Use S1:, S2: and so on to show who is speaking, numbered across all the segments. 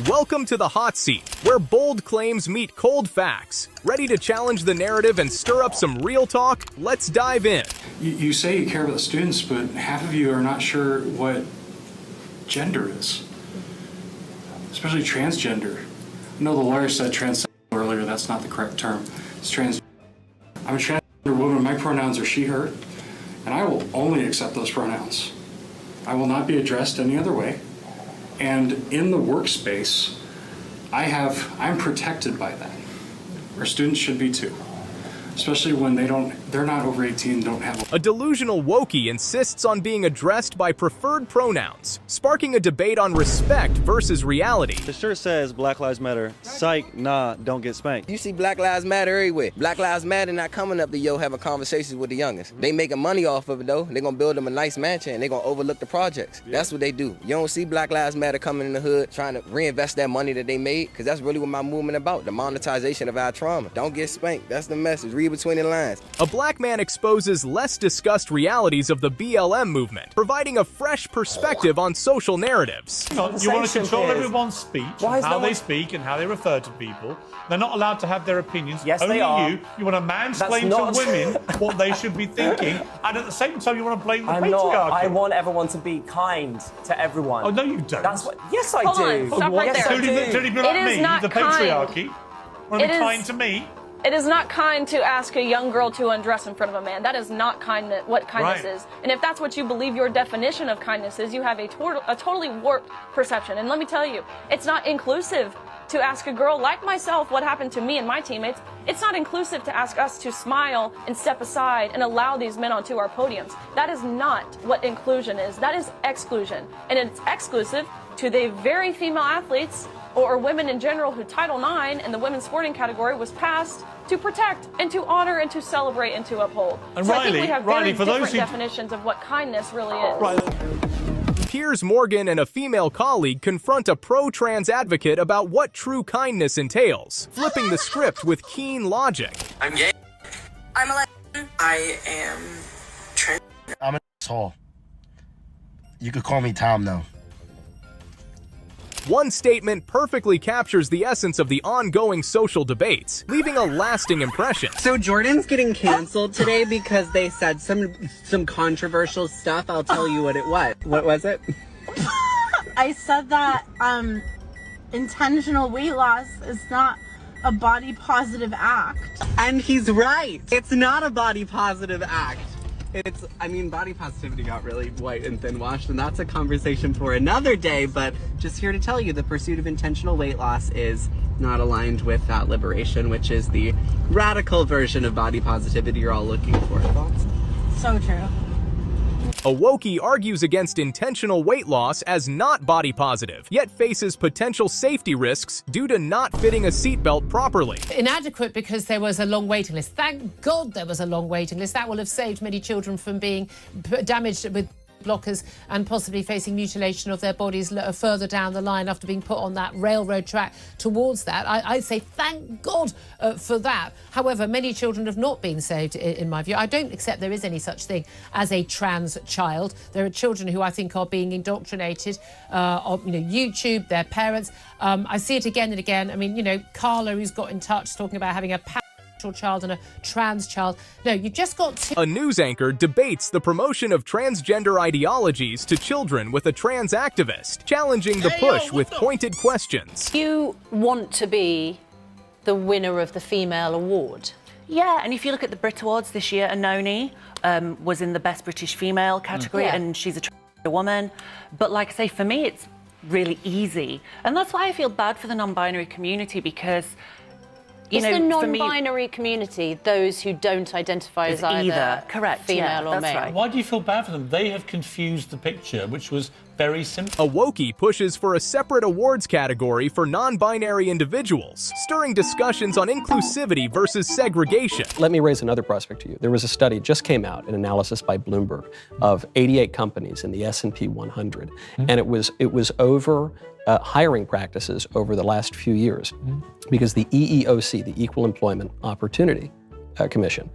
S1: Welcome to the hot seat, where bold claims meet cold facts. Ready to challenge the narrative and stir up some real talk? Let's dive in.
S2: You say you care about the students, but half of you are not sure what gender is, especially transgender. I know the lawyer said trans earlier, that's not the correct term. It's trans. I'm a transgender woman, my pronouns are she, her, and I will only accept those pronouns. I will not be addressed any other way. And in the workspace, I'm protected by that. Our students should be too. Especially when they're not over 18, don't have.
S1: A delusional wokey insists on being addressed by preferred pronouns, sparking a debate on respect versus reality.
S3: The shirt says Black Lives Matter. Psych, nah, don't get spanked.
S4: You see Black Lives Matter everywhere. Black Lives Matter not coming up to having conversations with the youngest. They making money off of it though. They're gonna build them a nice mansion and they're gonna overlook the projects. Yeah. That's what they do. You don't see Black Lives Matter coming in the hood trying to reinvest that money that they made, because that's really what my movement about, the monetization of our trauma. Don't get spanked. That's the message. Read between the lines.
S1: A black man exposes less discussed realities of the BLM movement, providing a fresh perspective on social narratives.
S5: You want to control everyone's speech, how they speak and how they refer to people. They're not allowed to have their opinions.
S6: Yes,
S5: Only
S6: they are.
S5: You want to mansplain to women what they should be thinking, and at the same time you want to blame the patriarchy.
S6: I want everyone to be kind to everyone.
S5: Oh, no, you don't.
S6: That's what. Yes, I
S7: Hold
S6: do.
S7: on, stop right
S6: yes,
S7: there.
S6: I do.
S5: Don't be like me,
S7: not
S5: the
S7: kind.
S5: patriarchy. Want to be kind to me?
S7: It is not kind to ask a young girl to undress in front of a man. That is not kindness. What kindness is. And if that's what you believe your definition of kindness is, you have a totally warped perception. And let me tell you, it's not inclusive to ask a girl like myself what happened to me and my teammates. It's not inclusive to ask us to smile and step aside and allow these men onto our podiums. That is not what inclusion is. That is exclusion. And it's exclusive to the very female athletes or women in general who Title IX and the women's sporting category was passed to protect and to honor and to celebrate and to uphold.
S5: And
S7: so
S5: Riley,
S7: I think we have very
S5: for those
S7: different
S5: who...
S7: definitions of what kindness really is.
S1: Piers Morgan and a female colleague confront a pro-trans advocate about what true kindness entails, flipping the script with keen logic.
S8: I'm gay. I'm a lesbian. I am trans.
S9: I'm an asshole. You could call me Tom, though.
S1: One statement perfectly captures the essence of the ongoing social debates, leaving a lasting impression.
S10: So Jordan's getting canceled today because they said some controversial stuff. I'll tell you what it was. What was it?
S11: I said that intentional weight loss is not a body positive act.
S10: And he's right. It's not a body positive act. Body positivity got really white and thin washed, and that's a conversation for another day, but just here to tell you the pursuit of intentional weight loss is not aligned with that liberation, which is the radical version of body positivity you're all looking for. Thoughts?
S11: So true.
S1: A wokey argues against intentional weight loss as not body positive, yet faces potential safety risks due to not fitting a seatbelt properly.
S12: Inadequate because there was a long waiting list. Thank God there was a long waiting list. That will have saved many children from being damaged with blockers and possibly facing mutilation of their bodies further down the line after being put on that railroad track towards that. I say thank God for that. However, many children have not been saved, in my view. I don't accept there is any such thing as a trans child. There are children who I think are being indoctrinated on YouTube, their parents. I see it again and again. I mean, Carla, who's got in touch, talking about having a child and a trans child. No, you've just got to...
S1: A news anchor debates the promotion of transgender ideologies to children with a trans activist, challenging the push with pointed questions.
S13: You want to be the winner of the female award.
S14: Yeah, and if you look at the Brit Awards this year, Anoni was in the Best British Female category, and she's a transgender woman. But like I say, for me, it's really easy. And that's why I feel bad for the non-binary community, because
S13: Is the non-binary community those who don't identify as either
S14: correct,
S13: female or male?
S5: Right. Why do you feel bad for them? They have confused the picture, which was very simple.
S1: A wokey pushes for a separate awards category for non-binary individuals, stirring discussions on inclusivity versus segregation.
S15: Let me raise another prospect to you. There was a study, just came out, an analysis by Bloomberg, of 88 companies in the S&P 100, and it was over hiring practices over the last few years, because the EEOC, the Equal Employment Opportunity Commission,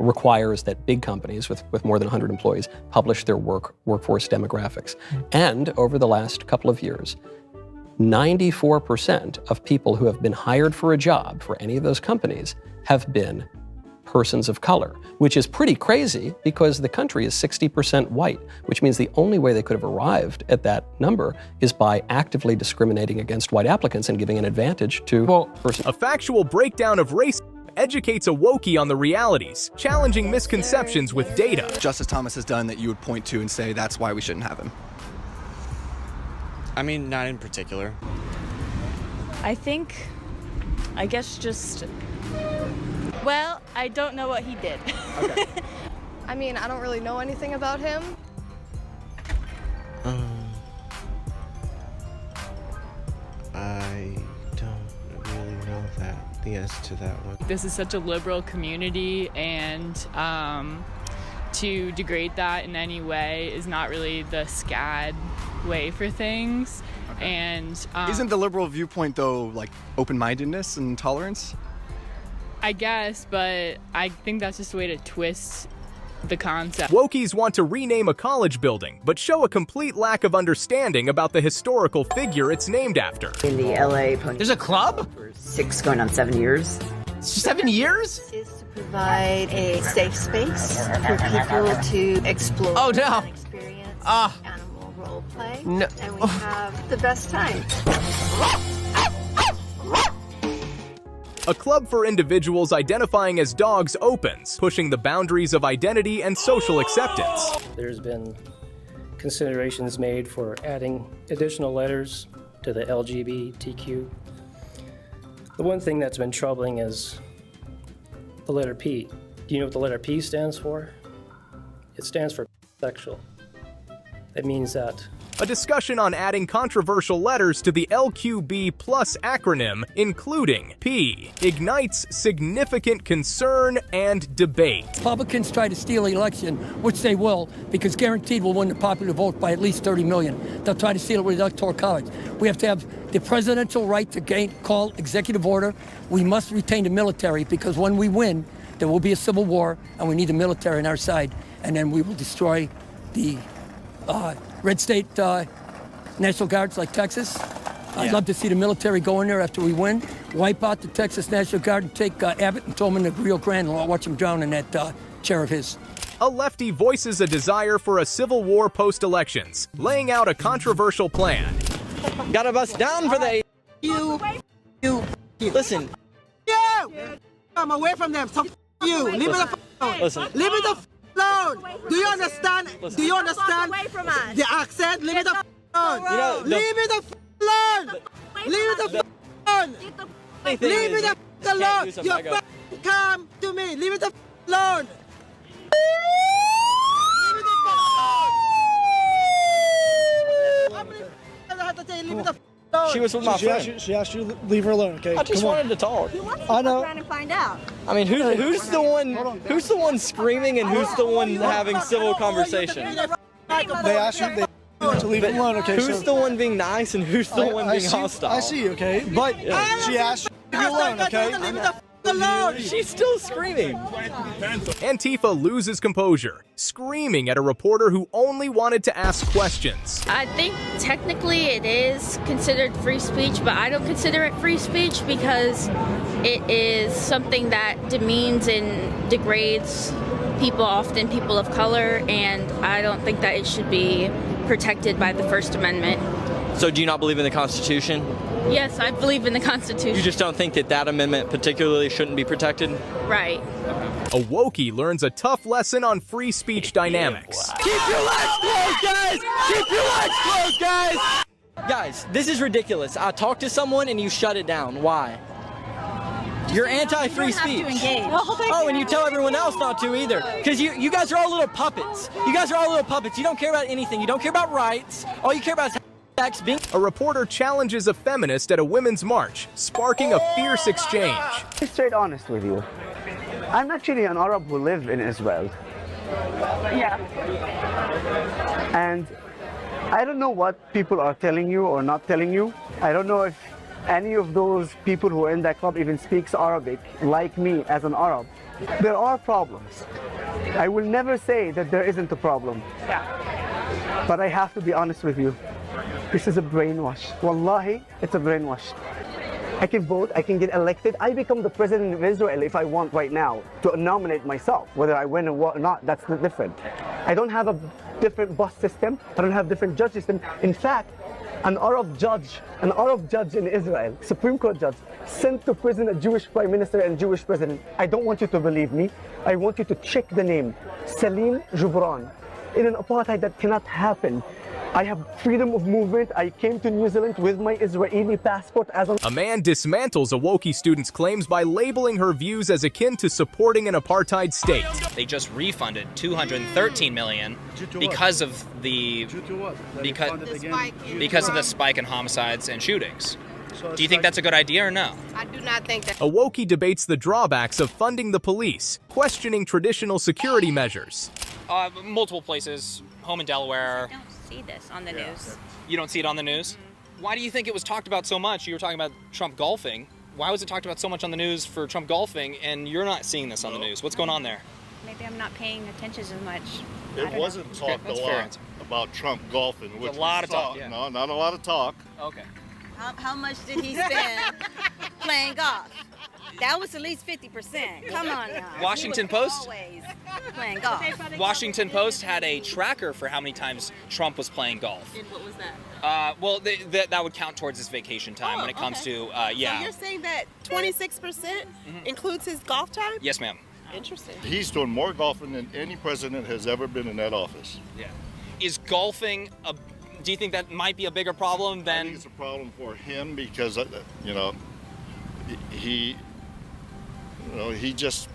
S15: requires that big companies with more than 100 employees publish their workforce demographics. And over the last couple of years, 94% of people who have been hired for a job for any of those companies have been persons of color, which is pretty crazy because the country is 60% white, which means the only way they could have arrived at that number is by actively discriminating against white applicants and giving an advantage to persons.
S1: A factual breakdown of race educates a Wokey on the realities, challenging misconceptions with data.
S16: Justice Thomas has done that you would point to and say that's why we shouldn't have him?
S17: I mean, not in particular.
S18: I guess just, well, I don't know what he did.
S16: Okay.
S19: I mean, I don't really know anything about him.
S17: I don't really know the answer to that one.
S20: This is such a liberal community, and to degrade that in any way is not really the SCAD way for things.
S16: Okay.
S20: And
S16: isn't the liberal viewpoint, though, like open-mindedness and tolerance?
S20: I guess, but I think that's just a way to twist the concept.
S1: Wokies want to rename a college building, but show a complete lack of understanding about the historical figure it's named after.
S21: In the LA
S22: There's a club?
S21: For 6 going on 7 years.
S22: 7 years?
S11: Is to provide a safe space for people to explore and experience animal role play.
S22: No.
S11: And we have the best time.
S1: A club for individuals identifying as dogs opens, pushing the boundaries of identity and social acceptance.
S23: There's been considerations made for adding additional letters to the LGBTQ. The one thing that's been troubling is the letter P. Do you know what the letter P stands for? It stands for sexual. That means that
S1: A discussion on adding controversial letters to the LQB plus acronym, including P, ignites significant concern and debate.
S24: Republicans try to steal the election, which they will, because guaranteed we'll win the popular vote by at least 30 million. They'll try to steal it with the Electoral College. We have to have the presidential right to call executive order. We must retain the military, because when we win, there will be a civil war, and we need the military on our side, and then we will destroy the red state National Guards like Texas. I'd love to see the military go in there after we win, wipe out the Texas National Guard, and take Abbott and throw him in the Rio Grande and watch him drown in that chair of his.
S1: A lefty voices a desire for a civil war post-elections, laying out a controversial plan.
S25: Gotta bust down for the you. Listen.
S26: You! I'm away from them, so you. Leave me the alone.
S25: Listen.
S26: Leave me the alone. Do you understand? Do you understand the accent? Leave me the alone. Leave me the alone. Leave me the alone. Leave me the alone. Your friend come to me. Leave me the alone. Leave me the alone. How many I have to tell you, leave me the alone?
S25: She was with my friend.
S26: She asked you to leave her alone, okay?
S25: I just wanted to talk.
S26: I know.
S11: Trying to find out.
S25: I mean, who's the one screaming and who's the one having civil conversation?
S26: They asked you to leave her alone, okay?
S25: Who's the one being nice and who's the one being hostile?
S26: I see, okay? But she asked you to leave her alone, okay?
S25: Alone. She's still screaming.
S1: Antifa loses composure, screaming at a reporter who only wanted to ask questions.
S27: I think technically it is considered free speech, but I don't consider it free speech because it is something that demeans and degrades people, often people of color, and I don't think that it should be protected by the First Amendment.
S25: So do you not believe in the Constitution?
S27: Yes, I believe in the Constitution.
S25: You just don't think that amendment particularly shouldn't be protected?
S27: Right.
S1: A Wokey learns a tough lesson on free speech dynamics.
S25: Keep your legs closed, guys! Keep your legs closed, guys! Guys, this is ridiculous. I talked to someone and you shut it down. Why? You're anti-free speech. Oh, and you tell everyone else not to either. Because you guys are all little puppets. You guys are all little puppets. You don't care about anything. You don't care about rights. All you care about is
S1: a reporter challenges a feminist at a women's march, sparking a fierce exchange.
S28: To be straight honest with you, I'm actually an Arab who live in Israel.
S11: Yeah.
S28: And I don't know what people are telling you or not telling you. I don't know if any of those people who are in that club even speaks Arabic, like me as an Arab. There are problems. I will never say that there isn't a problem.
S11: Yeah.
S28: But I have to be honest with you. This is a brainwash. Wallahi, it's a brainwash. I can vote, I can get elected. I become the president of Israel if I want right now to nominate myself. Whether I win or not, that's different. I don't have a different bus system. I don't have different judge system. In fact, an Arab judge in Israel, Supreme Court judge, sent to prison a Jewish prime minister and Jewish president. I don't want you to believe me. I want you to check the name, Salim Jubran. In an apartheid that cannot happen. I have freedom of movement. I came to New Zealand with my Israeli passport as
S1: a man dismantles a Woki student's claims by labeling her views as akin to supporting an apartheid state.
S2: They just refunded $213 million because of the spike in homicides and shootings. Do you think that's a good idea or no?
S27: I do not think that.
S1: A Woki debates the drawbacks of funding the police, questioning traditional security measures.
S2: Multiple places, home in Delaware.
S27: I don't see this on the news.
S2: You don't see it on the news? Why do you think it was talked about so much? You were talking about Trump golfing. Why was it talked about so much on the news for Trump golfing and you're not seeing this on the news? What's going on there?
S27: Maybe I'm not paying attention as much.
S3: It wasn't talked a lot about Trump golfing. Which
S2: a lot of talk.
S3: Yeah. No, not a lot of talk.
S2: Okay.
S4: How much did he spend playing golf? That was at least 50%. Come on now.
S2: Washington Post?
S4: Always playing golf.
S2: Washington Post had a tracker for how many times Trump was playing golf.
S4: And what was that?
S2: Well, that would count towards his vacation time when it comes to, yeah.
S6: So you're saying that 26% includes his golf time?
S2: Yes, ma'am.
S6: Interesting.
S3: He's doing more golfing than any president has ever been in that office.
S2: Yeah. Is golfing do you think that might be a bigger problem than?
S3: I think it's a problem for him because, he just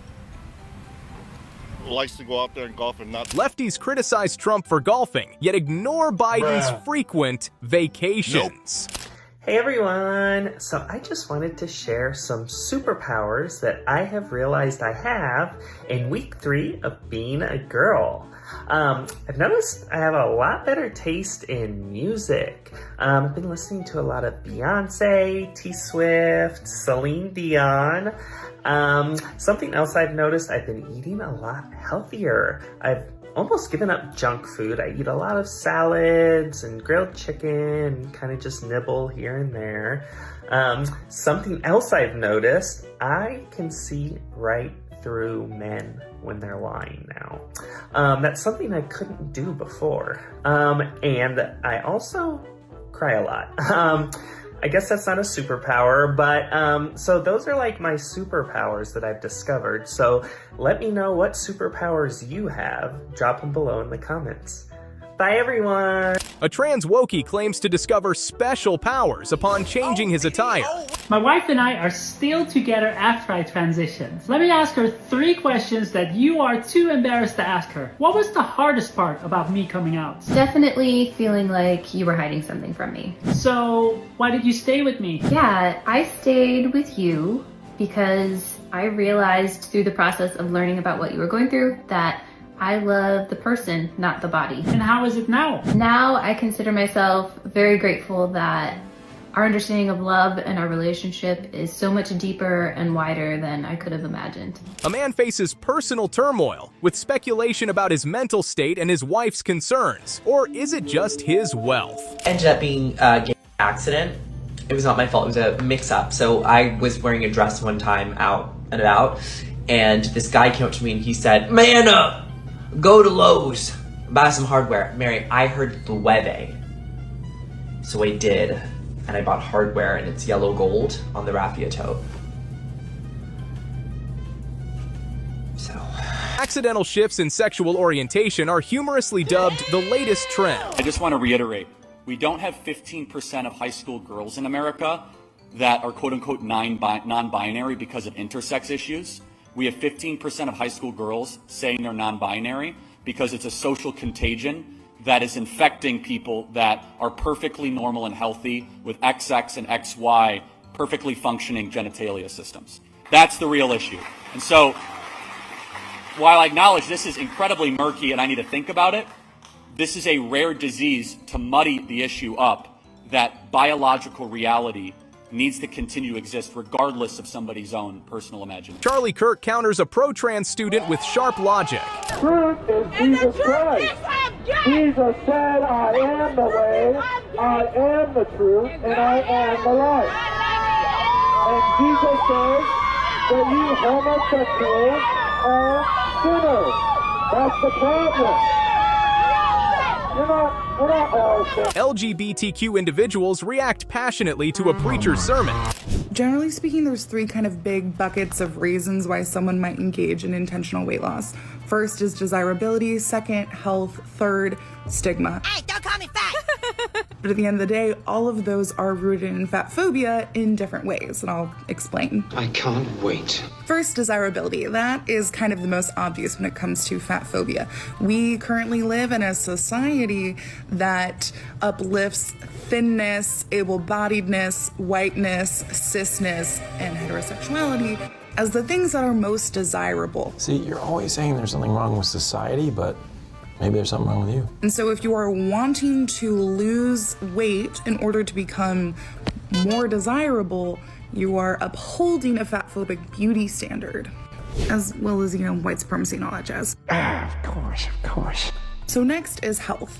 S3: likes to go out there and golf and not.
S1: Lefties criticize Trump for golfing, yet ignore Biden's frequent vacations.
S7: Nope. Hey everyone! So I just wanted to share some superpowers that I have realized I have in week 3 of being a girl. I've noticed I have a lot better taste in music. I've been listening to a lot of Beyonce, T Swift, Celine Dion. Something else I've noticed, I've been eating a lot healthier. I've almost given up junk food. I eat a lot of salads and grilled chicken, kind of just nibble here and there. Something else I've noticed, I can see right through men when they're lying now. That's something I couldn't do before. And I also cry a lot. I guess that's not a superpower, but so those are like my superpowers that I've discovered. So let me know what superpowers you have. Drop them below in the comments. Bye, everyone.
S1: A trans Woki claims to discover special powers upon changing his attire.
S8: My wife and I are still together after I transitioned. Let me ask her 3 questions that you are too embarrassed to ask her. What was the hardest part about me coming out?
S9: Definitely feeling like you were hiding something from me.
S8: So, why did you stay with me?
S9: Yeah, I stayed with you because I realized through the process of learning about what you were going through that I love the person, not the body.
S8: And how is it now?
S9: Now I consider myself very grateful that our understanding of love and our relationship is so much deeper and wider than I could have imagined.
S1: A man faces personal turmoil with speculation about his mental state and his wife's concerns. Or is it just his wealth?
S10: Ended up being a accident. It was not my fault, it was a mix-up. So I was wearing a dress one time out and about, and this guy came up to me and he said, "Man up! Go to Lowe's, buy some hardware." Mary, I heard Lueve. So I did, and I bought hardware, and it's yellow gold on the raffia tote. So.
S1: Accidental shifts in sexual orientation are humorously dubbed the latest trend.
S29: I just want to reiterate, we don't have 15% of high school girls in America that are quote-unquote non-binary because of intersex issues. We have 15% of high school girls saying they're non-binary because it's a social contagion that is infecting people that are perfectly normal and healthy with XX and XY perfectly functioning genitalia systems. That's the real issue. And so, while I acknowledge this is incredibly murky and I need to think about it, this is a rare disease to muddy the issue up that biological reality needs to continue to exist regardless of somebody's own personal imagination.
S1: Charlie Kirk counters a pro-trans student with sharp logic.
S26: Truth is Jesus Christ. Jesus said, "I am the way,
S5: I am the truth and I am the light. And Jesus says that you homosexuals are sinners. That's the problem. We're not all sinners.
S1: LGBTQ individuals react passionately to a preacher's sermon.
S12: Generally speaking, there's three kind of big buckets of reasons why someone might engage in intentional weight loss. First is desirability, second, health, third, stigma.
S11: Hey, don't call me fat!
S12: But at the end of the day, all of those are rooted in fat phobia in different ways, and I'll explain.
S13: I can't wait.
S12: First, desirability. That is kind of the most obvious when it comes to fat phobia. We currently live in a society that uplifts thinness, able-bodiedness, whiteness, cisness, and heterosexuality as the things that are most desirable.
S14: See, you're always saying there's something wrong with society, but maybe there's something wrong with you.
S12: And so if you are wanting to lose weight in order to become more desirable, you are upholding a fat-phobic beauty standard, as well as, white supremacy and all that jazz.
S13: Of course.
S12: So next is health.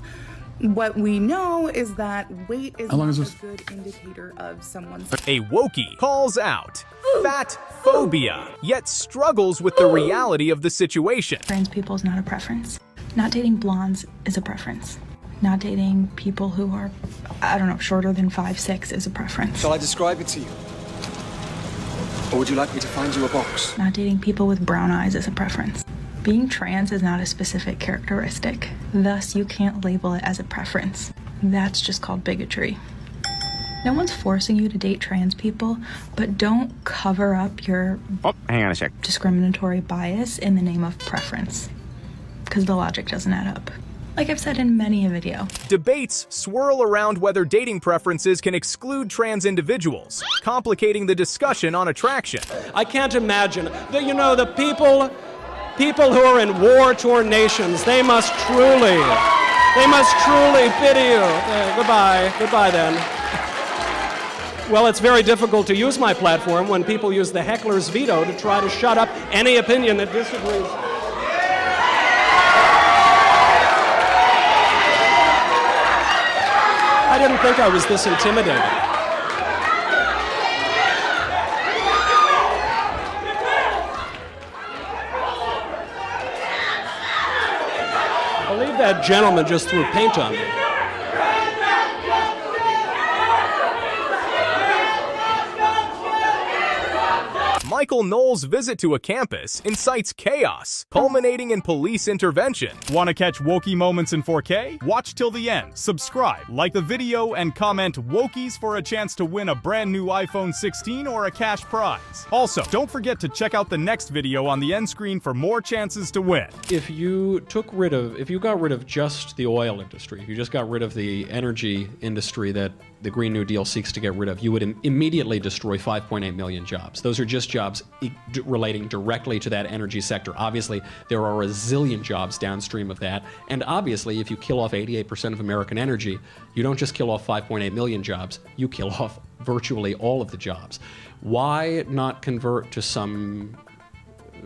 S12: What we know is that weight is not a good indicator of someone's...
S1: A wokey calls out fat phobia, yet struggles with the reality of the situation.
S15: Trans people is not a preference. Not dating blondes is a preference. Not dating people who are, shorter than 5'6" is a preference.
S13: Shall I describe it to you? Or would you like me to find you a box?
S15: Not dating people with brown eyes is a preference. Being trans is not a specific characteristic. Thus, you can't label it as a preference. That's just called bigotry. No one's forcing you to date trans people, but don't cover up your
S13: hang on a sec.
S15: discriminatory bias in the name of preference, because the logic doesn't add up. Like I've said in many a video.
S1: Debates swirl around whether dating preferences can exclude trans individuals, complicating the discussion on attraction.
S16: I can't imagine that, the people who are in war-torn nations, they must truly pity you. Goodbye then. Well, it's very difficult to use my platform when people use the heckler's veto to try to shut up any opinion that disagrees. I didn't think I was this intimidating. I believe that gentleman just threw paint on me.
S1: Michael Knowles' visit to a campus incites chaos, culminating in police intervention.
S17: Want to catch Wokey moments in 4K? Watch till the end, subscribe, like the video, and comment Wokies for a chance to win a brand new iPhone 16 or a cash prize. Also, don't forget to check out the next video on the end screen for more chances to win.
S16: If you got rid of just the oil industry, if you just got rid of the energy industry that the Green New Deal seeks to get rid of, you would immediately destroy 5.8 million jobs. Those are just jobs relating directly to that energy sector. Obviously, there are a zillion jobs downstream of that. And obviously, if you kill off 88% of American energy, you don't just kill off 5.8 million jobs, you kill off virtually all of the jobs. Why not convert to some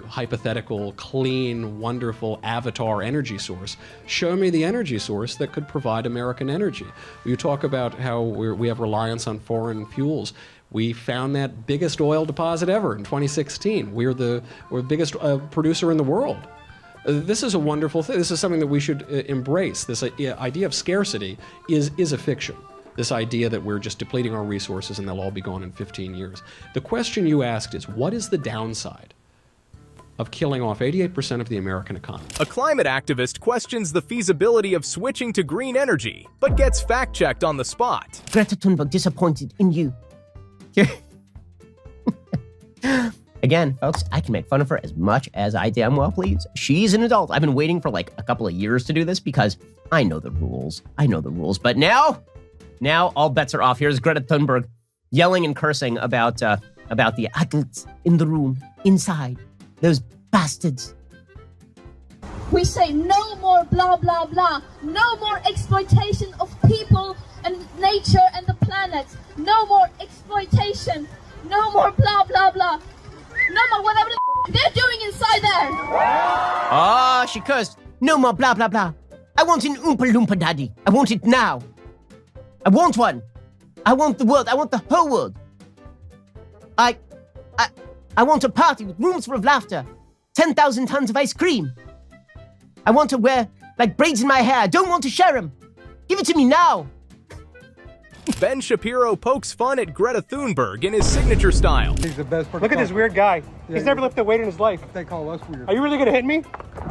S16: hypothetical, clean, wonderful avatar energy source? Show me the energy source that could provide American energy. You talk about how we have reliance on foreign fuels. We found that biggest oil deposit ever in 2016. We're the biggest producer in the world. This is a wonderful thing. This is something that we should embrace. This idea of scarcity is a fiction. This idea that we're just depleting our resources and they'll all be gone in 15 years. The question you asked is, what is the downside of killing off 88% of the American economy?
S1: A climate activist questions the feasibility of switching to green energy, but gets fact-checked on the spot.
S18: Greta Thunberg disappointed in you. Again, folks, I can make fun of her as much as I damn well please. She's an adult. I've been waiting for like a couple of years to do this because I know the rules. But now all bets are off. Here's Greta Thunberg yelling and cursing about the adults in the room, inside. Those bastards.
S19: We say no more blah, blah, blah. No more exploitation of people and nature and the planet. No more exploitation. No more blah, blah, blah. No more whatever the they're doing inside there.
S18: Ah, she cursed. No more blah, blah, blah. I want an Oompa Loompa Daddy. I want it now. I want one. I want the world. I want the whole world. I want a party with rooms full of laughter. 10,000 tons of ice cream. I want to wear, like, braids in my hair. I don't want to share them. Give it to me now.
S1: Ben Shapiro pokes fun at Greta Thunberg in his signature style.
S4: He's the best person. Look at this weird guy. He's never lifted a weight in his life. They call us weird. Are you really gonna hit me?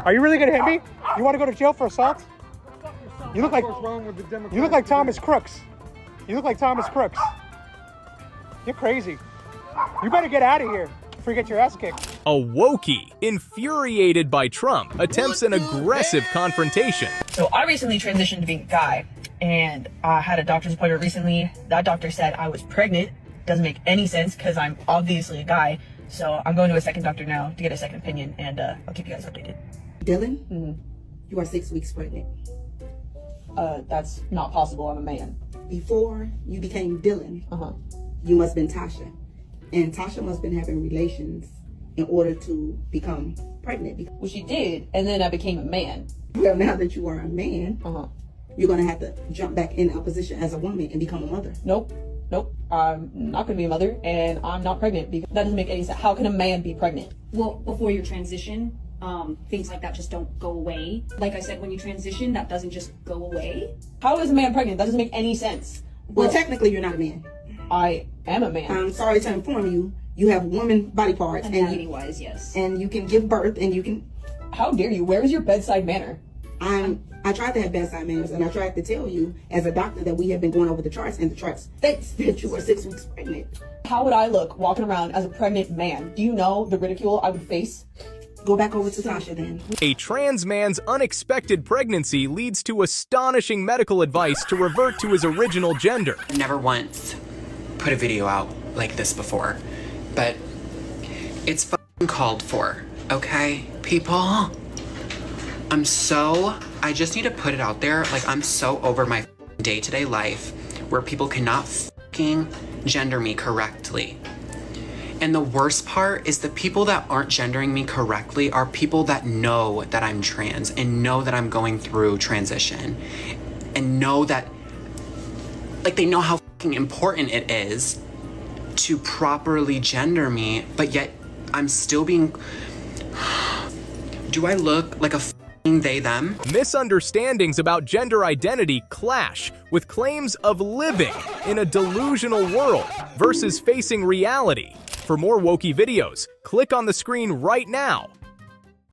S4: Are you really gonna hit me? You want to go to jail for assault? You look like Thomas Crooks. You look like Thomas Crooks. You're crazy. You better get out of here before you get your ass kicked.
S1: A wokey, infuriated by Trump, attempts an aggressive confrontation.
S20: So I recently transitioned to being a guy, and I had a doctor's appointment recently. That doctor said I was pregnant. Doesn't make any sense because I'm obviously a guy. So I'm going to a second doctor now to get a second opinion, and I'll keep you guys updated.
S21: Dylan, you are 6 weeks pregnant.
S20: That's not possible. I'm a man.
S21: Before you became Dylan, you must have been Tasha. And Tasha must have been having relations in order to become pregnant.
S20: Well, she did, and then I became a man.
S21: Well, now that you are a man, you're going to have to jump back in a position as a woman and become a mother.
S20: Nope. I'm not going to be a mother, and I'm not pregnant. Because that doesn't make any sense. How can a man be pregnant?
S22: Well, before your transition, things like that just don't go away. Like I said, when you transition, that doesn't just go away.
S20: How is a man pregnant? That doesn't make any sense.
S21: Well, technically, you're not a man.
S20: I am a man.
S21: I'm sorry to inform you. You have woman body parts.
S22: Anatomy-wise, yes.
S21: And you can give birth, and you can...
S20: How dare you? Where is your bedside manner?
S21: I tried to have bedside manners, and I tried to tell you, as a doctor, that we have been going over the charts, and the charts states that you are 6 weeks pregnant.
S20: How would I look walking around as a pregnant man? Do you know the ridicule I would face?
S21: Go back over to Tasha then.
S1: A trans man's unexpected pregnancy leads to astonishing medical advice to revert to his original gender.
S23: I've never once put a video out like this before, but it's fucking called for, okay, people? I just need to put it out there, like, I'm so over my day-to-day life where people cannot fucking gender me correctly. And the worst part is the people that aren't gendering me correctly are people that know that I'm trans and know that I'm going through transition and know that, like, they know how fucking important it is to properly gender me, but yet I'm still being... Do I look like a fucking they, them?
S1: Misunderstandings about gender identity clash with claims of living in a delusional world versus facing reality. For more wokey videos, click on the screen right now